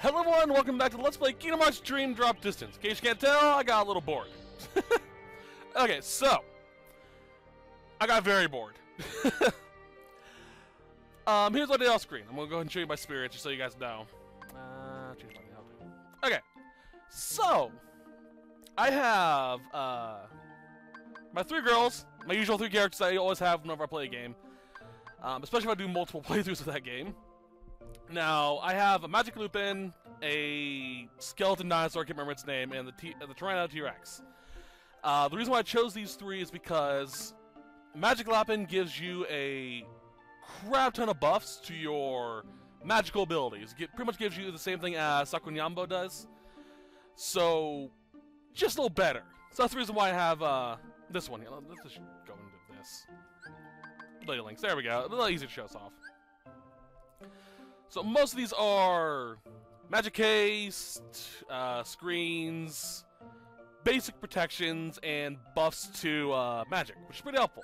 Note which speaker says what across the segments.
Speaker 1: Hello everyone, welcome back to Let's Play Kingdom Hearts Dream Drop Distance. In case you can't tell, I got a little bored. Okay, so I got very bored. Here's what I did off screen. I'm gonna go ahead and show you my spirit just so you guys know. Okay, so I have my three girls, my usual three characters I always have whenever I play a game, especially if I do multiple playthroughs of that game. Now, I have a Magic Lupin, a Skeleton Dinosaur, I can't remember its name, and the Tyranno T-Rex. The reason why I chose these three is because Magic Lupin gives you a crap ton of buffs to your magical abilities. It pretty much gives you the same thing as Sakunyambo does. So, just a little better. So that's the reason why I have this one here. Let's just go into this. Blade links, there we go. A little easier to show us off. So most of these are magic haste, screens, basic protections, and buffs to magic, which is pretty helpful.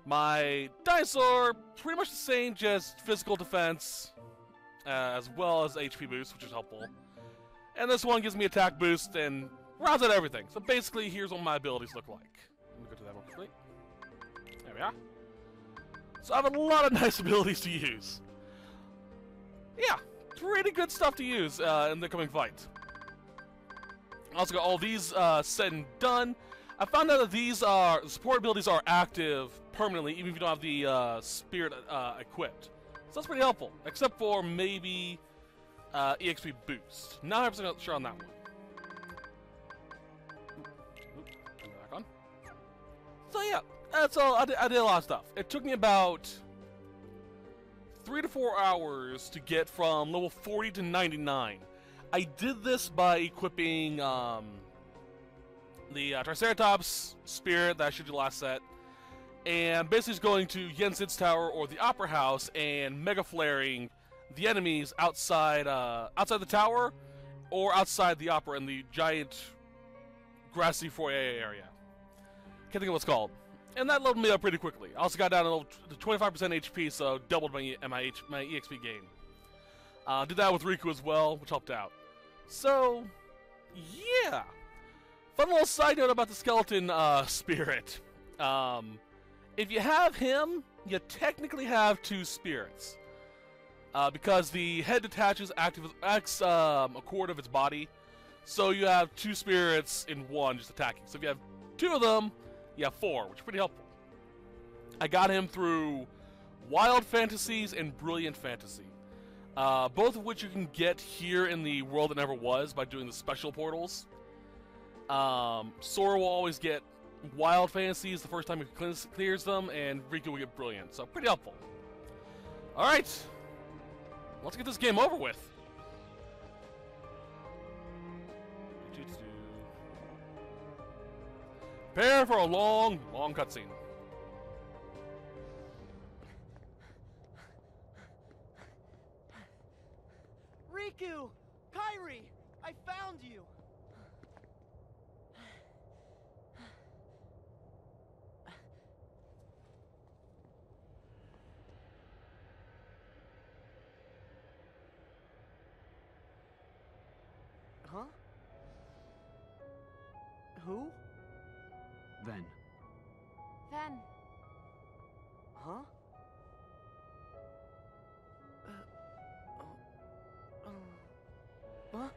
Speaker 1: My dinosaur, pretty much the same, just physical defense, as well as HP boost, which is helpful. And this one gives me attack boost and rounds out everything. So basically, here's what my abilities look like. Let me go to that one quickly. There we are. So I have a lot of nice abilities to use. Yeah, pretty good stuff to use in the coming fight. I also got all these said and done. I found out that these support abilities are active permanently, even if you don't have the spirit equipped. So that's pretty helpful, except for maybe EXP boost. Not 100% sure on that one. Turn it back on. So yeah, that's all. I did a lot of stuff. It took me about 3 to 4 hours to get from level 40 to 99. I did this by equipping the Triceratops spirit that I showed you last set, and basically just going to Yensid's Tower or the Opera House and mega flaring the enemies outside outside the tower or outside the opera in the giant grassy foyer area. Can't think of what it's called. And that leveled me up pretty quickly. I also got down to 25% HP, so doubled my EXP gain. Did that with Riku as well, which helped out. So, yeah. Fun little side note about the skeleton spirit. If you have him, you technically have two spirits. Because the head detaches acts a quarter of its body. So you have two spirits in one just attacking. So if you have two of them, you have 4, which is pretty helpful. I got him through Wild Fantasies and Brilliant Fantasy. Both of which you can get here in the World That Never Was by doing the special portals. Sora will always get Wild Fantasies the first time he clears them, and Riku will get Brilliant. So, pretty helpful. Alright. Let's get this game over with. Prepare for a long, long cutscene.
Speaker 2: Riku! Kairi! I found you! Huh? Who?
Speaker 3: Ven.
Speaker 4: Ven.
Speaker 2: Huh? Huh?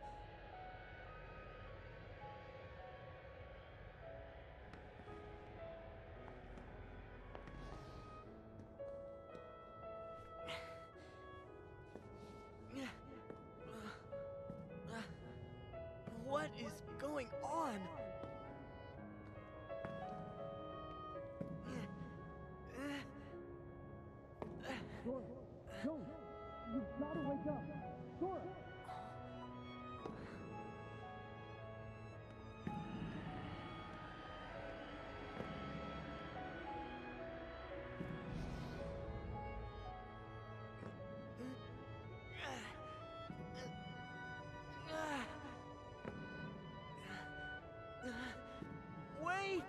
Speaker 2: What is going on?
Speaker 3: Sora, no! You've got to wake up! Sora!
Speaker 2: Wait!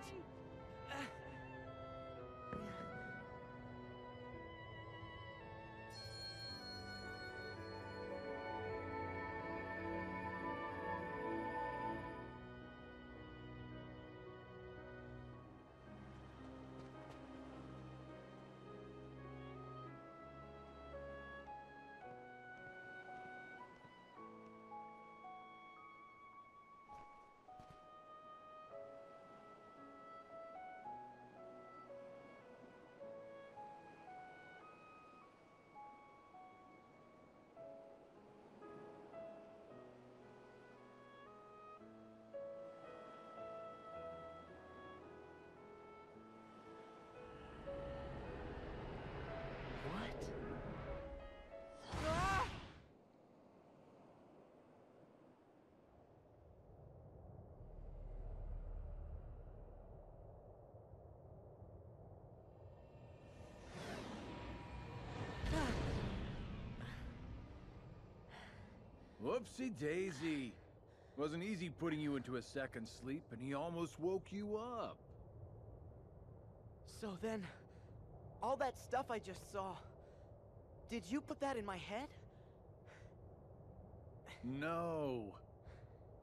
Speaker 5: Whoopsie daisy. Wasn't easy putting you into a second sleep, and he almost woke you up.
Speaker 2: So then, all that stuff I just saw, did you put that in my head?
Speaker 5: No.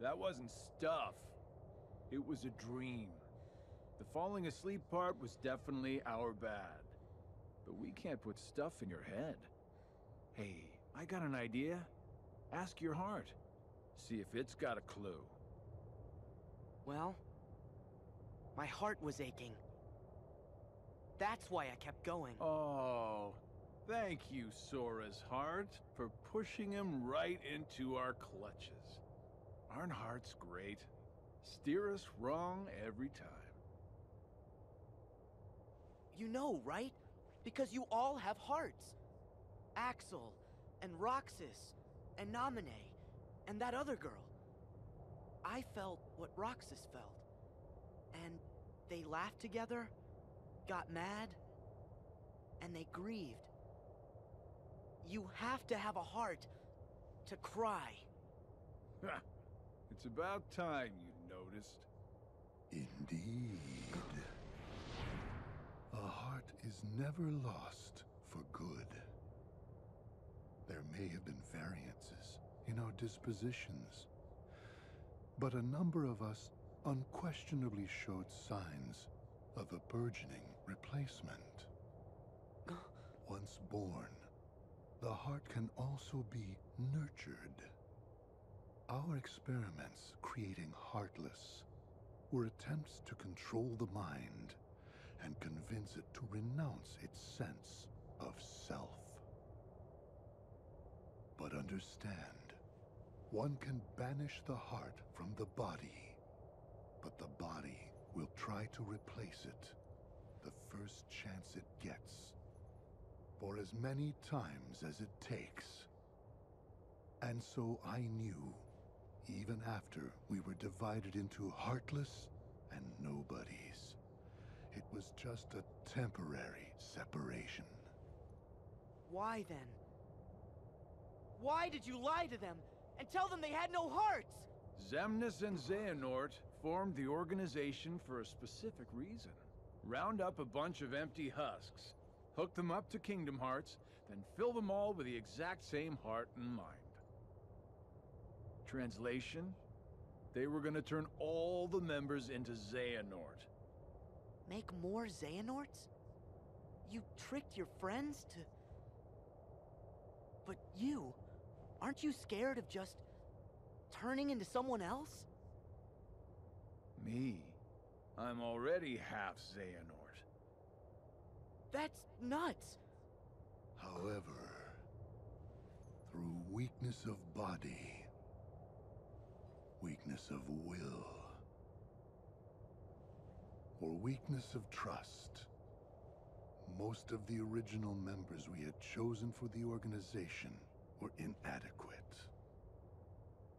Speaker 5: That wasn't stuff. It was a dream. The falling asleep part was definitely our bad. But we can't put stuff in your head. Hey, I got an idea. Ask your heart. See if it's got a clue.
Speaker 2: Well, my heart was aching. That's why I kept going.
Speaker 5: Oh, thank you, Sora's heart, for pushing him right into our clutches. Aren't hearts great? Steer us wrong every time.
Speaker 2: You know, right? Because you all have hearts. Axel, and Roxas, and Naminé, and that other girl. I felt what Roxas felt. And they laughed together, got mad, and they grieved. You have to have a heart to cry.
Speaker 5: It's about time you noticed.
Speaker 6: Indeed. A heart is never lost for good. There may have been variances in our dispositions, but a number of us unquestionably showed signs of a burgeoning replacement. Once born, the heart can also be nurtured. Our experiments creating Heartless were attempts to control the mind and convince it to renounce its sense of self. But understand, one can banish the heart from the body, but the body will try to replace it the first chance it gets, for as many times as it takes. And so I knew, even after we were divided into Heartless and Nobodies, it was just a temporary separation.
Speaker 2: Why then? Why did you lie to them and tell them they had no hearts?
Speaker 5: Xemnas and Xehanort formed the organization for a specific reason. Round up a bunch of empty husks, hook them up to Kingdom Hearts, then fill them all with the exact same heart and mind. Translation? They were gonna turn all the members into Xehanort.
Speaker 2: Make more Xehanorts? You tricked your friends to... But you, aren't you scared of just turning into someone else?
Speaker 5: Me? I'm already half Xehanort.
Speaker 2: That's nuts.
Speaker 6: However, through weakness of body, weakness of will, or weakness of trust, most of the original members we had chosen for the organization were inadequate.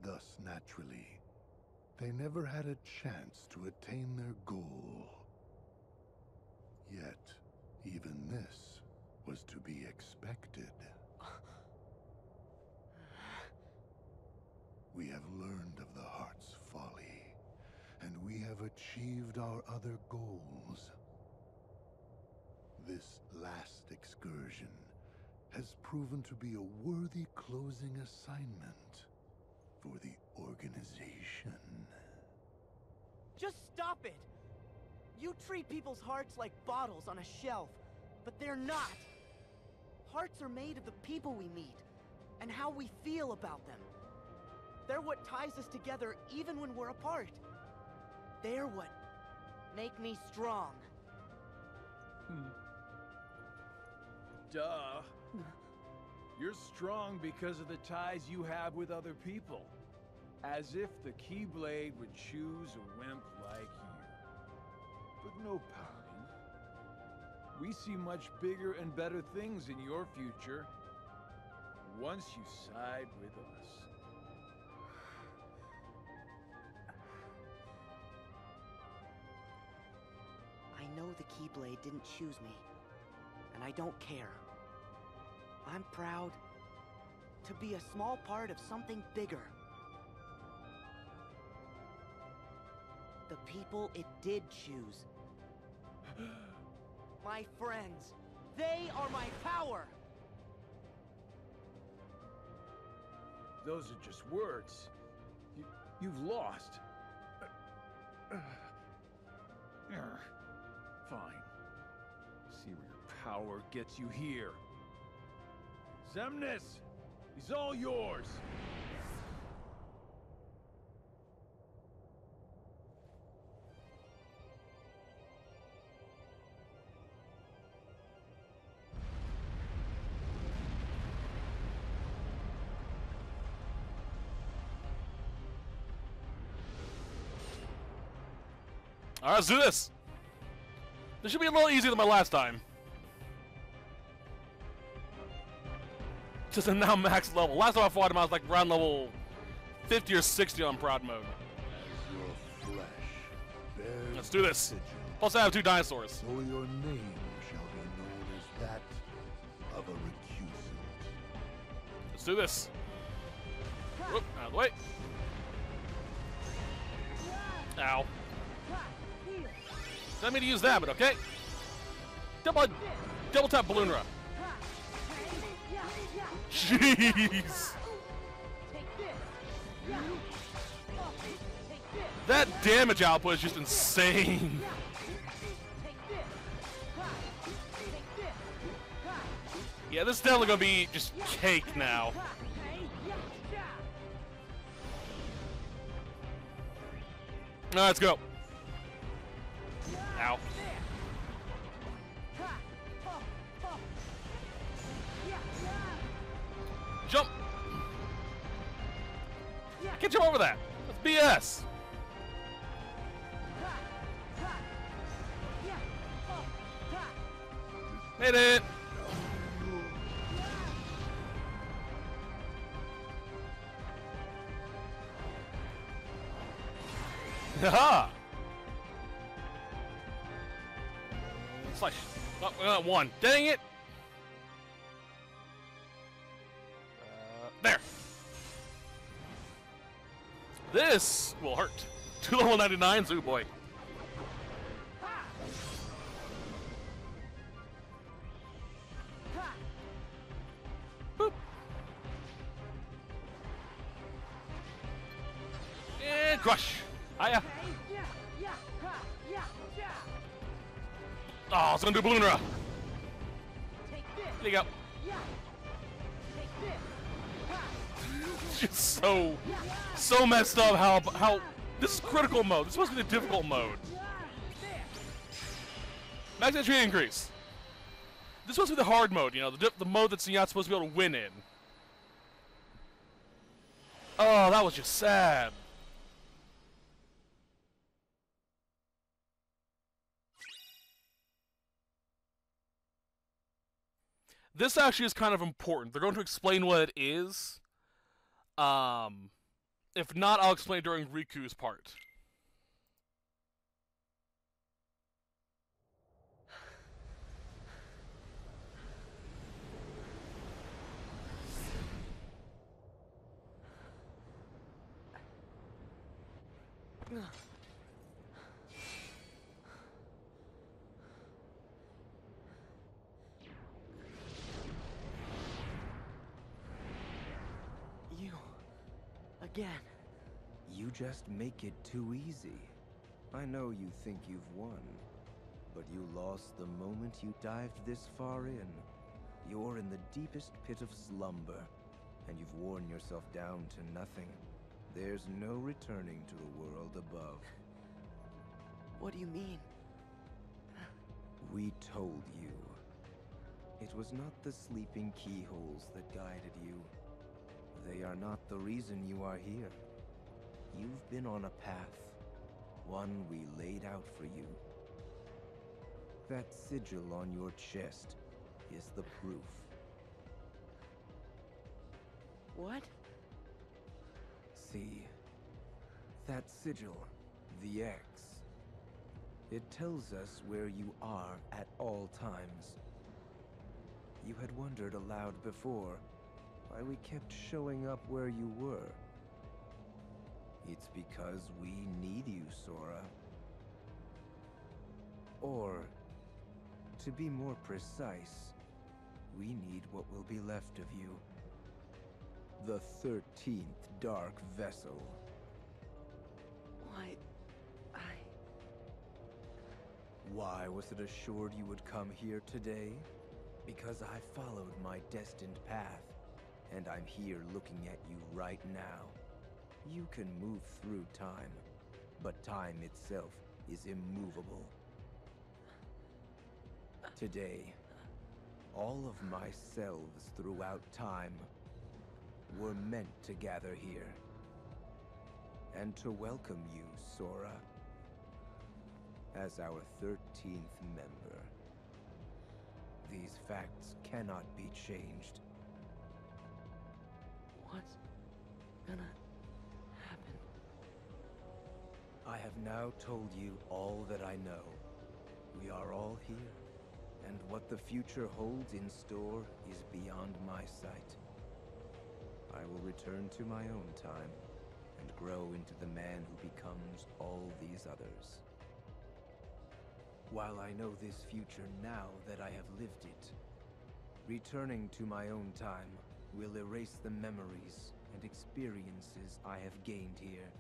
Speaker 6: Thus, naturally, they never had a chance to attain their goal. Yet, even this was to be expected. We have learned of the heart's folly, and we have achieved our other goals. This last excursion has proven to be a worthy closing assignment for the organization.
Speaker 2: Just stop it! You treat people's hearts like bottles on a shelf, but they're not. Hearts are made of the people we meet, and how we feel about them. They're what ties us together even when we're apart. They're what make me strong.
Speaker 5: Duh. You're strong because of the ties you have with other people. As if the Keyblade would choose a wimp like you. But no pouting. We see much bigger and better things in your future once you side with us.
Speaker 2: I know the Keyblade didn't choose me, and I don't care. I'm proud to be a small part of something bigger. The people it did choose. My friends. They are my power!
Speaker 5: Those are just words. You've lost. Fine. See where your power gets you here. Xemnas! He's all yours!
Speaker 1: Alright, let's do this! This should be a little easier than my last time. Just a now max level. Last time I fought him, I was like around level 50 or 60 on Proud mode.
Speaker 6: As your flesh bears
Speaker 1: Let's do this.
Speaker 6: sigil,
Speaker 1: Plus I have 2 dinosaurs.
Speaker 6: so your name shall be known as that of a recusant.
Speaker 1: Let's do this. Whoop, out of the way. Ow. Didn't mean to use that, but okay. Double tap balloon run. Jeez. That damage output is just insane. Yeah, this is definitely gonna be just cake now. Alright, let's go. Ow. Jump! I can't jump over that. That's BS. Hit it! Haha! Slash. Oh, we got 1. Dang it! There! This will hurt. 2 level 99s, ooh boy. Boop. And crush! Hiya! Oh, it's gonna do balloon run. There you go. It's just so messed up how this is critical mode. This is supposed to be the difficult mode. Max entry increase. This is supposed to be the hard mode, you know, the mode that you're not supposed to be able to win in. Oh, that was just sad. This actually is kind of important. They're going to explain what it is. If not, I'll explain during Riku's part.
Speaker 2: You... again.
Speaker 7: You just make it too easy. I know you think you've won, but you lost the moment you dived this far in. You're in the deepest pit of slumber, and you've worn yourself down to nothing. There's no returning to the world above.
Speaker 2: What do you mean?
Speaker 7: We told you. It was not the sleeping keyholes that guided you. They are not the reason you are here. You've been on a path, one we laid out for you. That sigil on your chest is the proof.
Speaker 2: What?
Speaker 7: See, that sigil, the X. It tells us where you are at all times. You had wondered aloud before, why we kept showing up where you were. It's because we need you, Sora. Or, to be more precise, we need what will be left of you. The 13th Dark Vessel.
Speaker 2: Why,
Speaker 7: Why was it assured you would come here today? Because I followed my destined path, and I'm here looking at you right now. You can move through time, but time itself is immovable. Today, all of my selves throughout time were meant to gather here, and to welcome you, Sora, as our 13th member. These facts cannot be changed.
Speaker 2: what's gonna happen?
Speaker 7: I have now told you all that I know. We are all here, and what the future holds in store is beyond my sight. I will return to my own time, and grow into the man who becomes all these others. While I know this future now that I have lived it, returning to my own time will erase the memories and experiences I have gained here.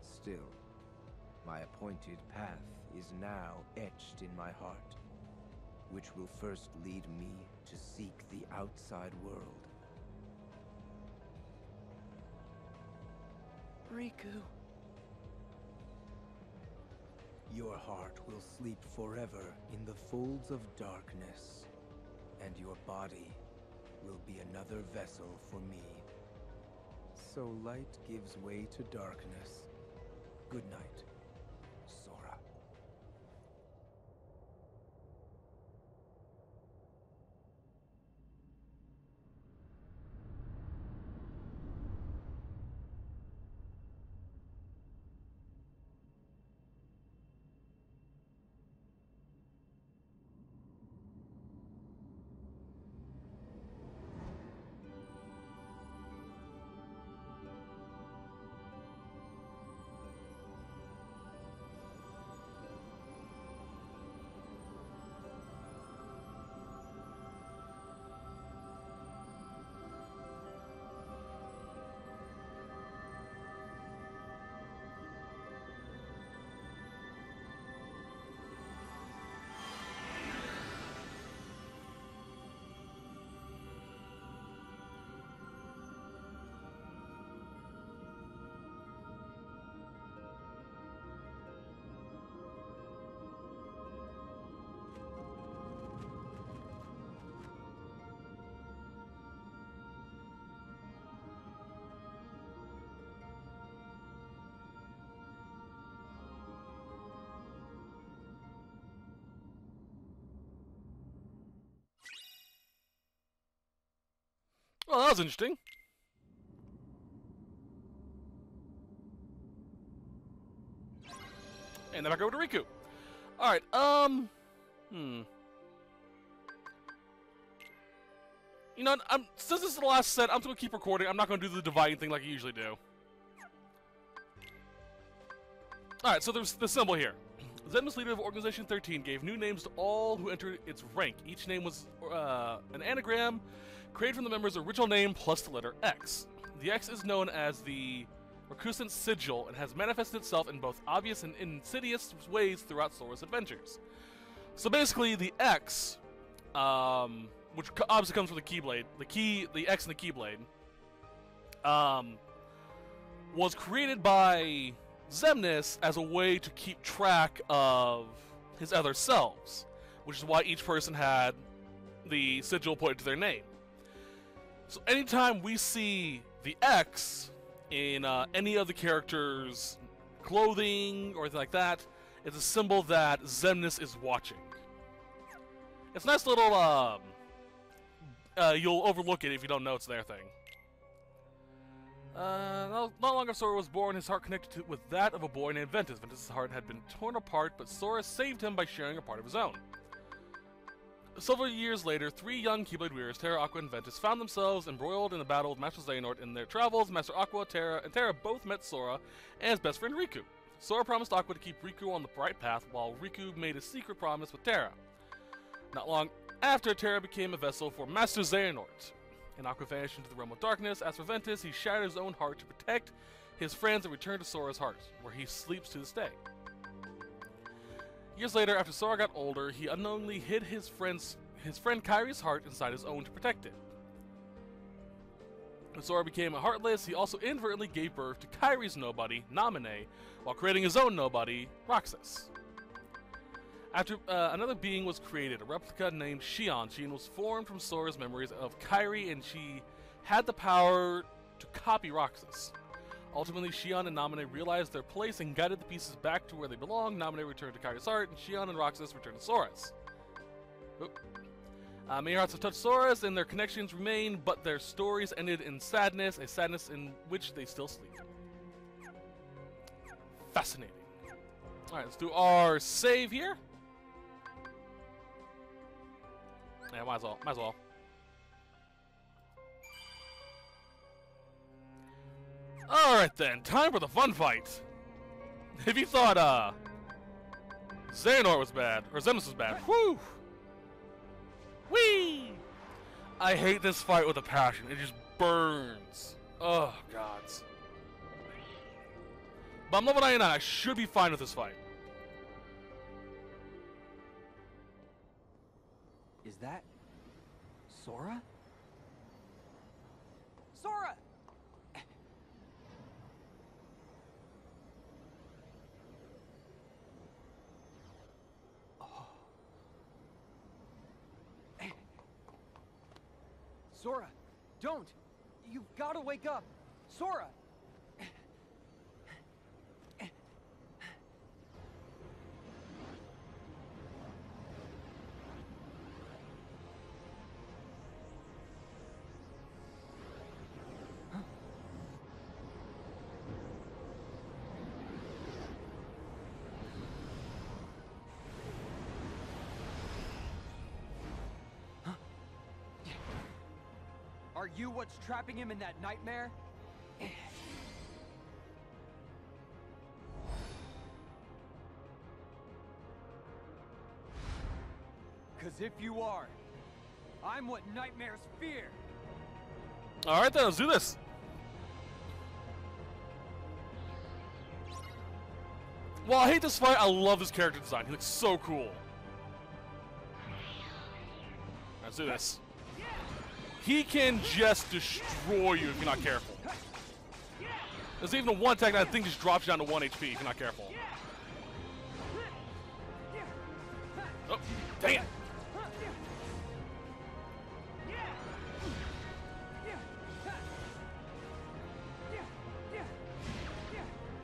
Speaker 7: Still, my appointed path is now etched in my heart, which will first lead me to seek the outside world.
Speaker 2: Riku.
Speaker 7: Your heart will sleep forever in the folds of darkness, and your body will be another vessel for me. So light gives way to darkness. Good night, Sora.
Speaker 1: Well, that was interesting. And then back over to Riku. Alright, You know, since this is the last set, I'm just gonna keep recording. I'm not gonna do the dividing thing like I usually do. Alright, so there's the symbol here. Xemnas, leader of Organization 13, gave new names to all who entered its rank. Each name was an anagram created from the member's original name plus the letter X. The X is known as the Recusant Sigil and has manifested itself in both obvious and insidious ways throughout Sora's adventures. So basically, the X, which obviously comes from the Keyblade, the X and the Keyblade, was created by Xemnas as a way to keep track of his other selves, which is why each person had the sigil put into their name. So anytime we see the X in any of the characters' clothing or anything like that, it's a symbol that Xemnas is watching. It's a nice little, you'll overlook it if you don't know it's their thing. Not long after Sora was born, his heart connected with that of a boy named Ventus. Ventus' heart had been torn apart, but Sora saved him by sharing a part of his own. Several years later, three young Keyblade wearers, Terra, Aqua, and Ventus, found themselves embroiled in a battle with Master Xehanort. In their travels, Master Aqua, Terra, and Terra both met Sora and his best friend Riku. Sora promised Aqua to keep Riku on the right path, while Riku made a secret promise with Terra. Not long after, Terra became a vessel for Master Xehanort, and Aqua vanished into the realm of darkness. As for Ventus, he shattered his own heart to protect his friends and returned to Sora's heart, where he sleeps to this day. Years later, after Sora got older, he unknowingly hid his friend Kairi's heart inside his own to protect it. When Sora became heartless, he also inadvertently gave birth to Kairi's nobody, Naminé, while creating his own nobody, Roxas. After another being was created, a replica named Xion. Xion was formed from Sora's memories of Kairi, and she had the power to copy Roxas. Ultimately, Xion and Naminé realized their place and guided the pieces back to where they belong. Naminé returned to Kairi's heart, and Xion and Roxas returned to Sora's. Many hearts have touched Sora's, and their connections remain, but their stories ended in sadness, a sadness in which they still sleep. Fascinating. Alright, let's do our save here. Yeah, might as well. Alright then, time for the fun fight. If you thought, Xehanort was bad, or Xemnas was bad, whew! Whee! I hate this fight with a passion. It just burns. Oh, gods. But I'm level 99. I should be fine with this fight.
Speaker 2: Is that Sora? Sora! Sora, don't! You've got to wake up! Sora! Are you what's trapping him in that nightmare? Because if you are, I'm what nightmares fear.
Speaker 1: Alright then, let's do this. Well, I hate this fight. I love this character design. He looks so cool. Let's do this. He can just destroy you if you're not careful. There's even a one attack that I think just drops you down to 1 HP if you're not careful. Oh, dang it!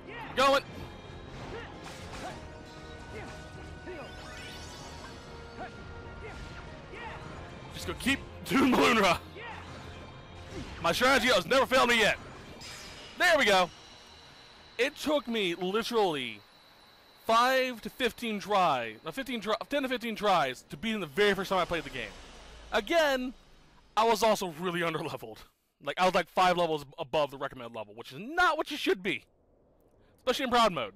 Speaker 1: We're going! Just go keep doing Balloonra. My strategy has never failed me yet. There we go. It took me literally 10 to 15 tries to beat him the very first time I played the game. Again, I was also really underleveled. Like, I was like 5 levels above the recommended level, which is not what you should be. Especially in Proud Mode.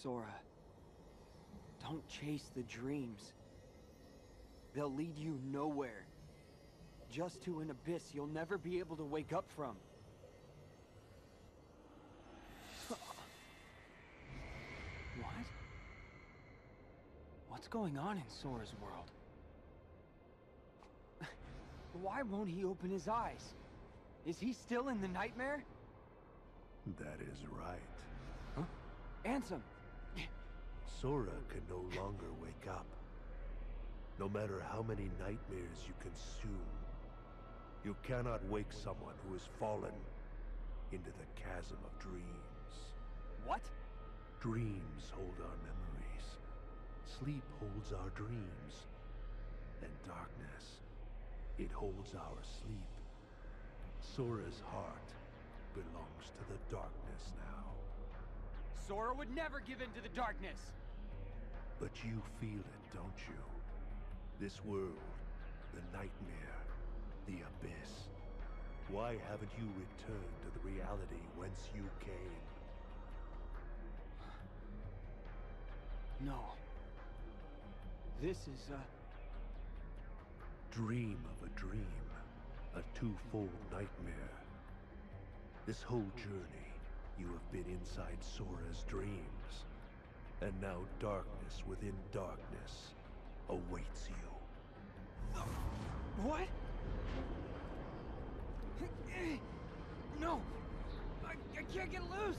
Speaker 2: Sora, don't chase the dreams. They'll lead you nowhere. Just to an abyss you'll never be able to wake up from. What? What's going on in Sora's world? Why won't he open his eyes? Is he still in the nightmare?
Speaker 6: That is right.
Speaker 2: Huh? Ansem!
Speaker 8: Sora can no longer wake up. No matter how many nightmares you consume, you cannot wake someone who has fallen into the chasm of dreams.
Speaker 2: What?
Speaker 8: Dreams hold our memories. Sleep holds our dreams. And darkness, it holds our sleep. Sora's heart belongs to the darkness now.
Speaker 2: Sora would never give in to the darkness.
Speaker 8: But you feel it, don't you? This world, the nightmare, the abyss. Why haven't you returned to the reality whence you came?
Speaker 2: No. This is
Speaker 8: Dream of a dream, a twofold nightmare. This whole journey, you have been inside Sora's dreams. And now darkness within darkness awaits you.
Speaker 2: What? No! I can't get loose!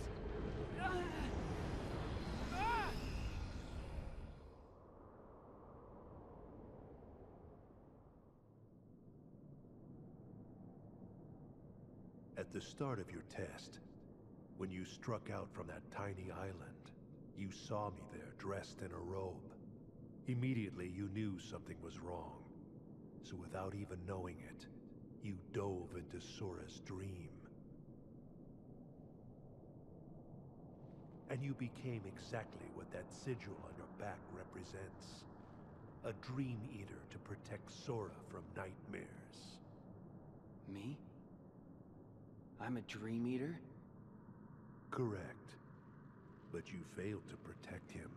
Speaker 8: At the start of your test, when you struck out from that tiny island, you saw me there dressed in a robe. Immediately you knew something was wrong. So without even knowing it, you dove into Sora's dream. And you became exactly what that sigil on your back represents. A dream eater to protect Sora from nightmares.
Speaker 2: Me? I'm a dream eater?
Speaker 8: Correct. But you failed to protect him.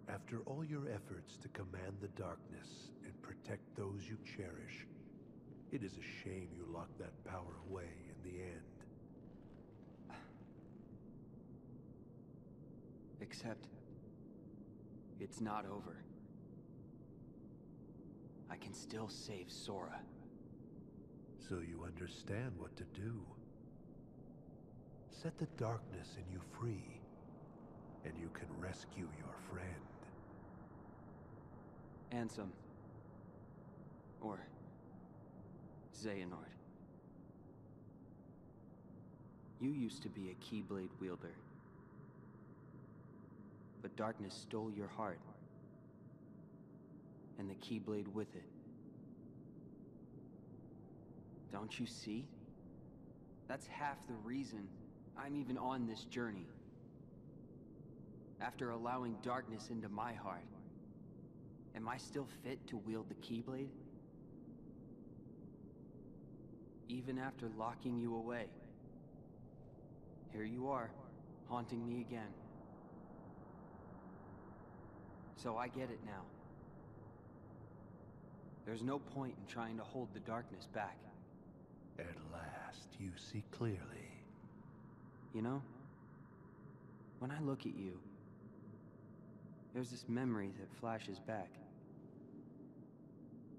Speaker 8: After all your efforts to command the darkness and protect those you cherish, it is a shame you locked that power away in the end.
Speaker 2: Except, it's not over. I can still save Sora.
Speaker 8: So you understand what to do. Set the darkness in you free, and you can rescue your friend.
Speaker 2: Ansem. Or Xehanort. You used to be a Keyblade wielder. But darkness stole your heart. And the Keyblade with it. Don't you see? That's half the reason I'm even on this journey. After allowing darkness into my heart, am I still fit to wield the Keyblade? Even after locking you away, here you are, haunting me again. So I get it now. There's no point in trying to hold the darkness back.
Speaker 8: At last, you see clearly.
Speaker 2: You know, when I look at you, there's this memory that flashes back.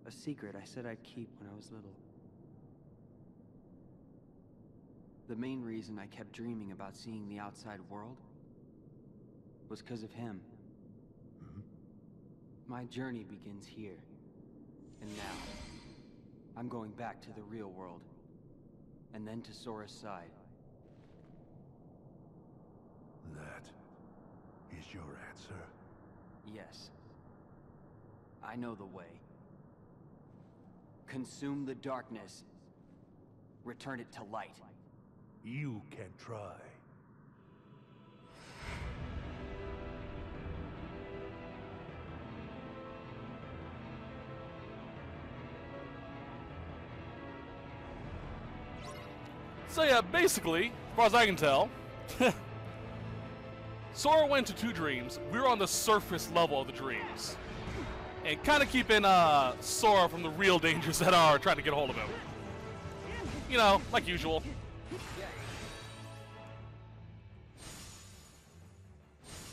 Speaker 2: A secret I said I'd keep when I was little. The main reason I kept dreaming about seeing the outside world was because of him. My journey begins here. And now, I'm going back to the real world. And then to Sora's side.
Speaker 8: That is your answer?
Speaker 2: Yes. I know the way. Consume the darkness. Return it to light.
Speaker 8: You can try.
Speaker 1: So yeah, basically, as far as I can tell, Sora went to two dreams. We were on the surface level of the dreams. And kind of keeping Sora from the real dangers that are trying to get a hold of him. You know, like usual.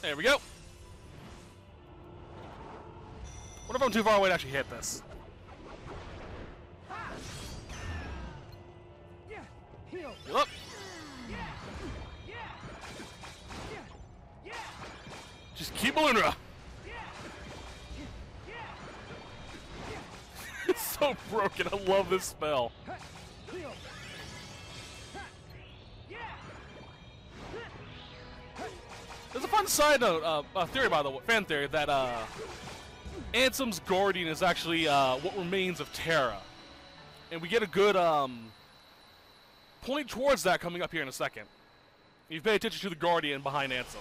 Speaker 1: There we go. What if I'm too far away to actually hit this? Heal up. Just keep Balloonra. It's so broken. I love this spell. There's a fun side note, theory by the way, fan theory that Ansem's guardian is actually what remains of Terra. And we get a good point towards that coming up here in a second. You pay attention to the guardian behind Ansem.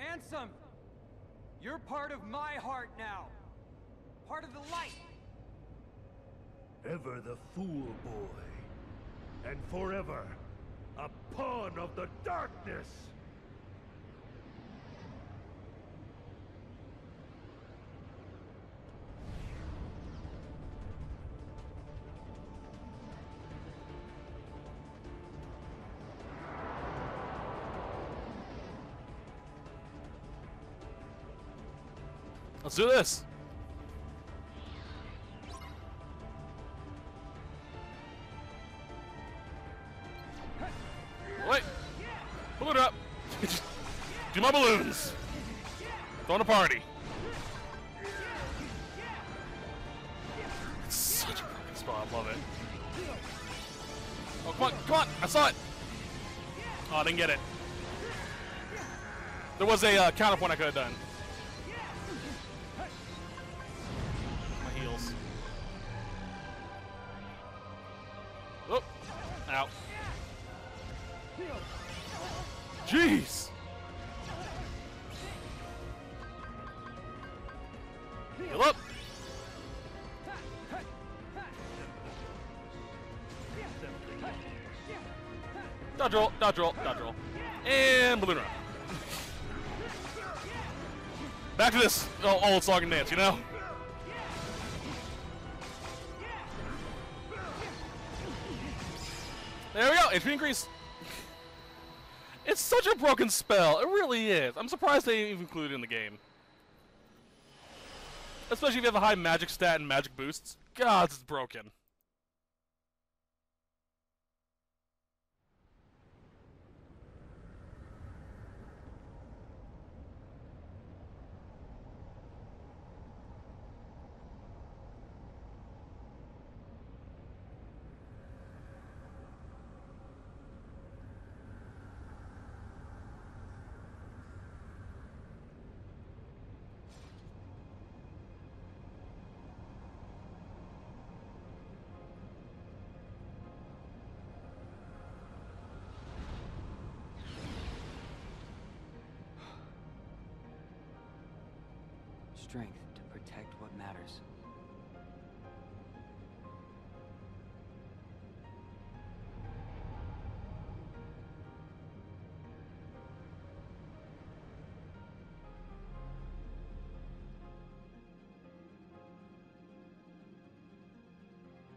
Speaker 9: Ansem! You're part of my heart now. Part of the light.
Speaker 8: Ever the fool boy, and forever a pawn of the darkness!
Speaker 1: Let's do this. Wait. Balloon up. Do my balloons. Throwing a party. It's such a fucking spot. I love it. Oh, come on. Come on. I saw it. Oh, I didn't get it. There was a counterpoint I could have done. My heels. Oh. Ow. Jeez. Heal up. Dodge roll, dodge roll, dodge roll. And balloon run. Back to this old song and dance, you know? There we go, HP increase. It's such a broken spell, it really is. I'm surprised they even included it in the game. Especially if you have a high magic stat and magic boosts. God, it's broken.
Speaker 2: Strength to protect what matters.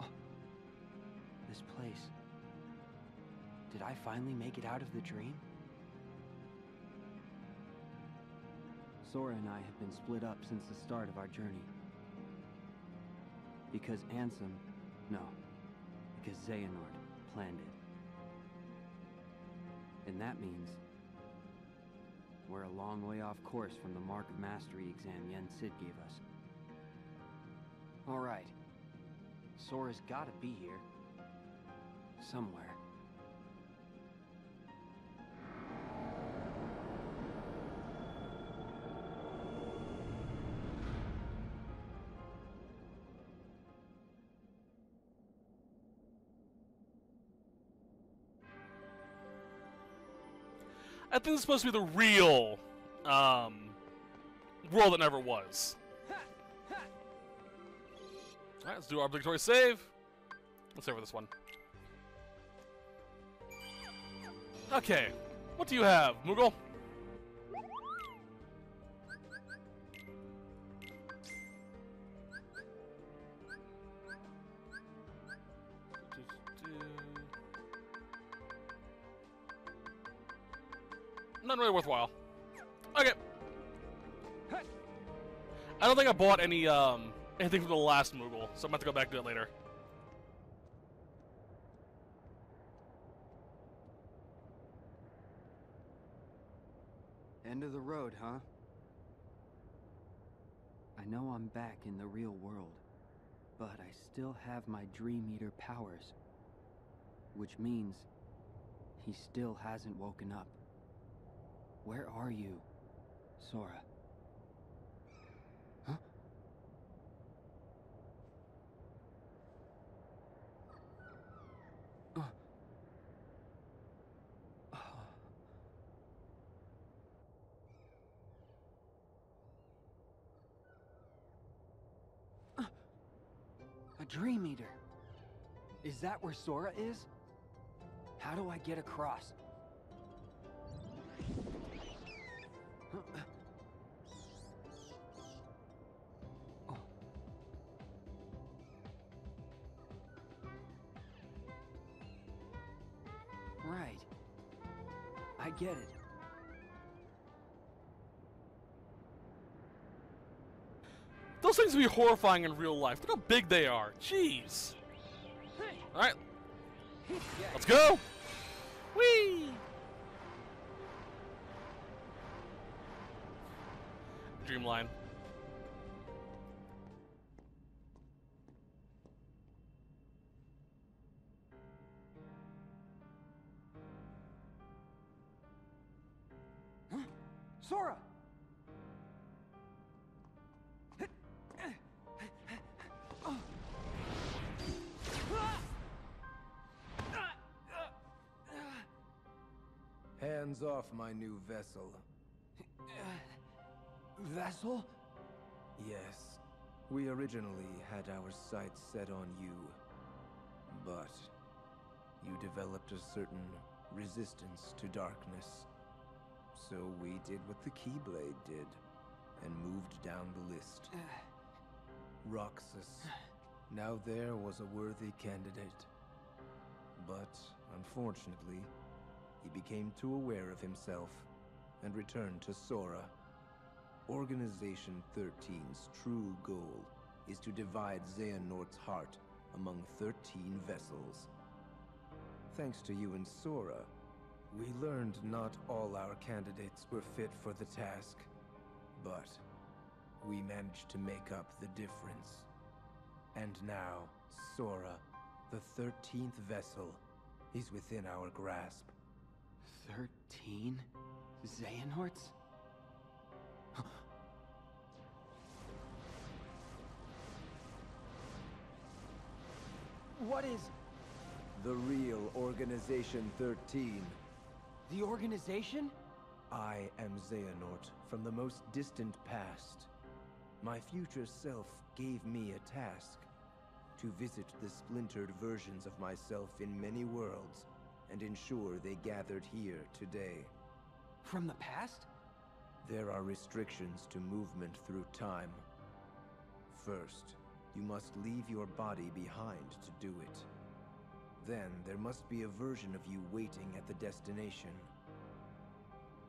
Speaker 2: Oh, this place. Did I finally make it out of the dream? Sora and I have been split up since the start of our journey. Because Ansem... No. Because Xehanort planned it. And that means... we're a long way off course from the Mark of Mastery exam Yen Sid gave us. Alright. Sora's gotta be here. Somewhere.
Speaker 1: I think this is supposed to be the real world that never was. Alright, let's do our obligatory save. Let's save for this one. Okay, what do you have, Moogle? Not really worthwhile. Okay. I don't think I bought any anything from the last Moogle, so I'm about to go back to it later.
Speaker 2: End of the road, huh? I
Speaker 10: I know I'm back in the real world, but I still have my Dream Eater powers. Which means he still hasn't woken up. Where are you, Sora? Huh? A Dream Eater. Is that where Sora is? How do I get across? Oh. Right. I get it.
Speaker 1: Those things would be horrifying in real life. Look how big they are. Jeez. Alright. Let's go! Whee! Dreamline.
Speaker 10: Huh? Sora!
Speaker 7: Hands off my new vessel.
Speaker 10: Vessel?
Speaker 7: Yes. We originally had our sights set on you. But you developed a certain resistance to darkness. So we did what the Keyblade did, and moved down the list. Roxas. Now there was a worthy candidate. But, unfortunately, he became too aware of himself, and returned to Sora. Organization 13's true goal is to divide Xehanort's heart among 13 vessels. Thanks to you and Sora, we learned not all our candidates were fit for the task, but we managed to make up the difference. And now, Sora, the 13th vessel, is within our grasp.
Speaker 10: 13 Xehanorts? What is...
Speaker 7: The real Organization 13.
Speaker 10: the organization?
Speaker 7: I am Xehanort from the most distant past. My future self gave me a task. To visit the splintered versions of myself in many worlds, and ensure they gathered here today.
Speaker 10: From the past?
Speaker 7: There are restrictions to movement through time. First, you must leave your body behind to do it. Then there must be a version of you waiting at the destination.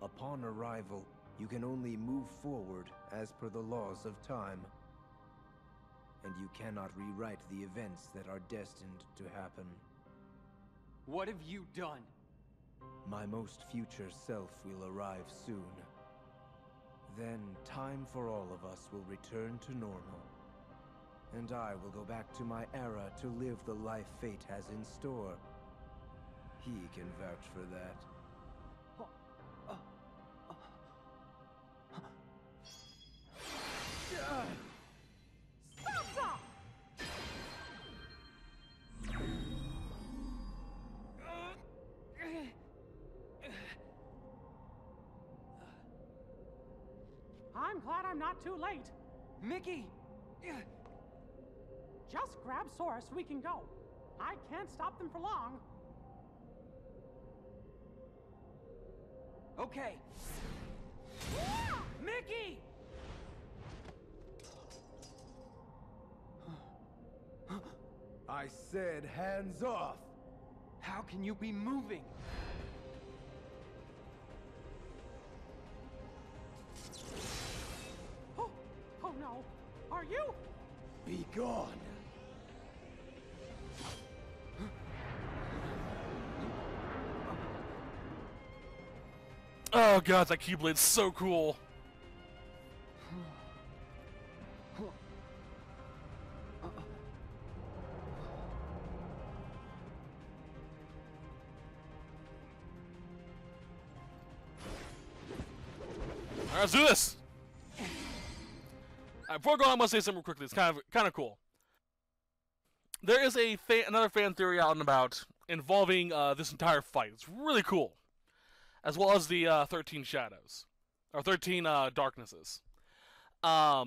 Speaker 7: Upon arrival, you can only move forward as per the laws of time. And you cannot rewrite the events that are destined to happen.
Speaker 10: What have you done?
Speaker 7: My most future self will arrive soon. Then time for all of us will return to normal. And I will go back to my era to live the life fate has in store. He can vouch for that.
Speaker 3: I'm glad I'm not too late.
Speaker 10: Mickey!
Speaker 3: Just grab Sora so we can go. I can't stop them for long.
Speaker 10: Okay. Mickey!
Speaker 7: I said hands off!
Speaker 10: How can you be moving?
Speaker 3: Oh, oh no. Are you?
Speaker 7: Be gone!
Speaker 1: Oh god, that Keyblade's so cool. Alright, let's do this! Alright, before going on, I'm gonna say something real quickly. It's kind of cool. There is another fan theory out and about involving this entire fight. It's really cool. As well as the 13 Shadows. Or 13 Darknesses. I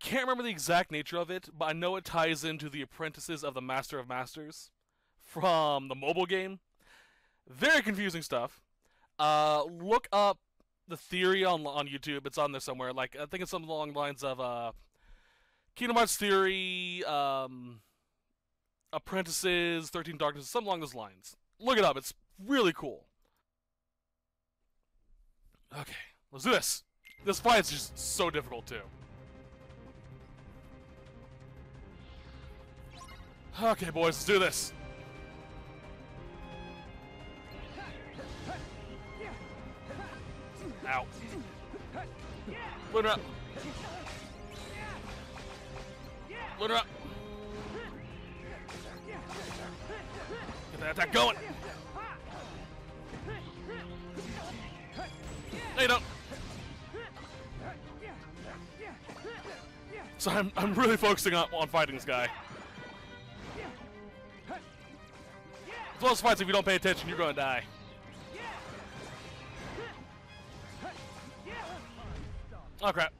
Speaker 1: can't remember the exact nature of it, but I know it ties into the apprentices of the Master of Masters from the mobile game. Very confusing stuff. Look up the theory on YouTube. It's on there somewhere. Like, I think it's something along the lines of Kingdom Hearts theory, apprentices, 13 Darknesses, something along those lines. Look it up. It's really cool. Okay, let's do this. This fight's just so difficult too. Okay, boys, let's do this. Ow. Load her up. Load her up. Get that attack going. No, you don't. So I'm really focusing on fighting this guy. It's one of those fights, if you don't pay attention, you're going to die. Oh, crap.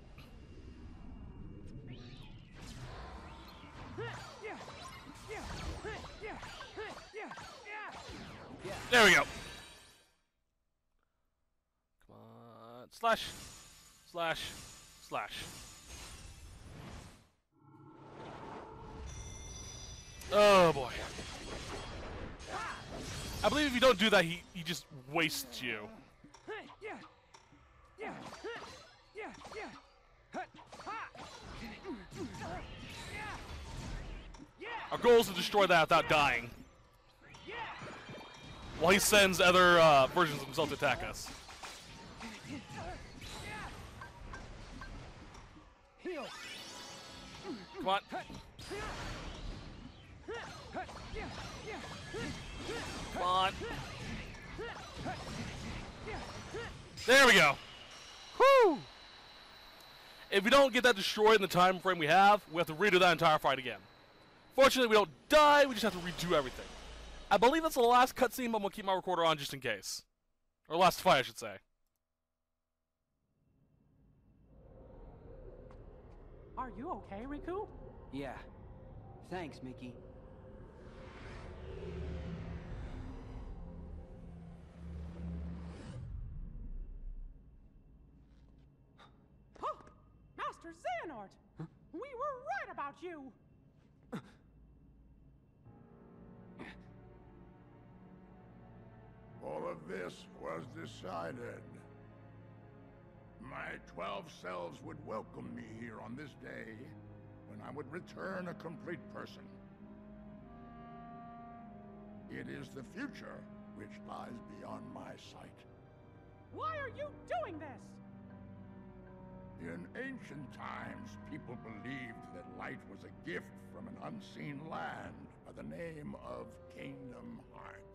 Speaker 1: There we go. Come on. Slash. Slash. Slash. Oh, boy. I believe if you don't do that, he just wastes you. Our goal is to destroy that without dying. While he sends other versions of himself to attack us. Come on. Come on. There we go. Whew. If we don't get that destroyed in the time frame we have to redo that entire fight again. Fortunately, we don't die. We just have to redo everything. I believe that's the last cutscene, but I'm going to keep my recorder on just in case. Or last fight, I should say.
Speaker 3: Are you okay, Riku?
Speaker 10: Yeah. Thanks, Mickey.
Speaker 3: Huh! Master Xehanort! Huh? We were right about you!
Speaker 6: All of this was decided. My 12 selves would welcome me here on this day, when I would return a complete person. It is the future which lies beyond my sight.
Speaker 3: Why are you doing this?
Speaker 6: In ancient times, people believed that light was a gift from an unseen land by the name of Kingdom Hearts.